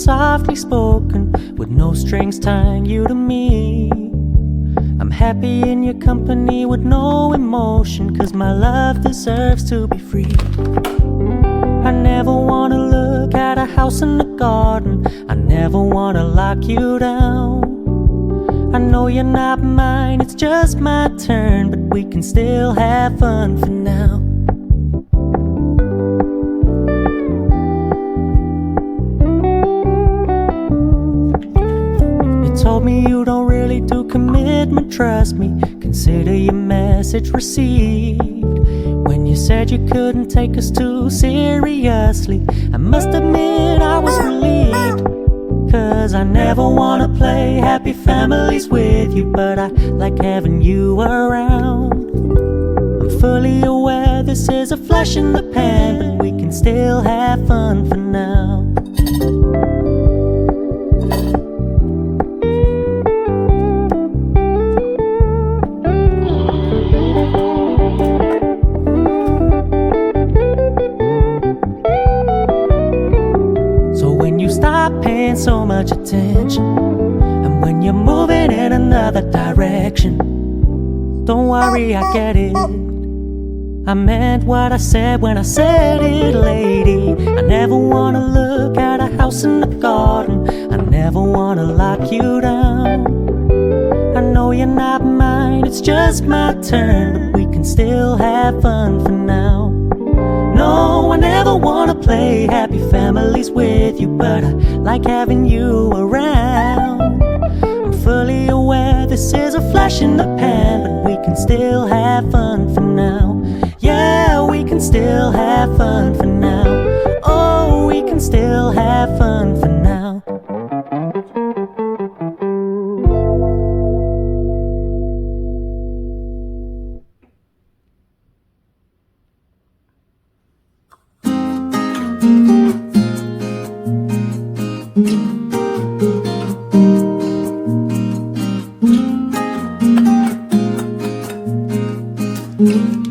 softly spoken, with no strings tying you to me. I'm happy in your company with no emotion, 'cause my love deserves to be free. I never wanna look at a house in the garden, I never wanna lock you down. I know you're not mine, it's just my turn, but we can still have fun for now. You told me you don't really do commitment, trust me, consider your message received. When you said you couldn't take us too seriously, I must admit I was relieved. 'Cause I never wanna play happy families with you, but I like having you around. I'm fully aware this is a flash in the pan, but we can still have fun for now. Stop paying so much attention, and when you're moving in another direction, don't worry, I get it. I meant what I said when I said it, lady. I never wanna look at a house in the garden, I never wanna lock you down. I know you're not mine, it's just my turn, but we can still have fun for now. No, I never wanna play happy families with you, but I like having you around. I'm fully aware this is a flash in the pan, but we can still have fun for now. Yeah, we can still have fun for now. Oh, we can still have fun for now. Mm-hmm.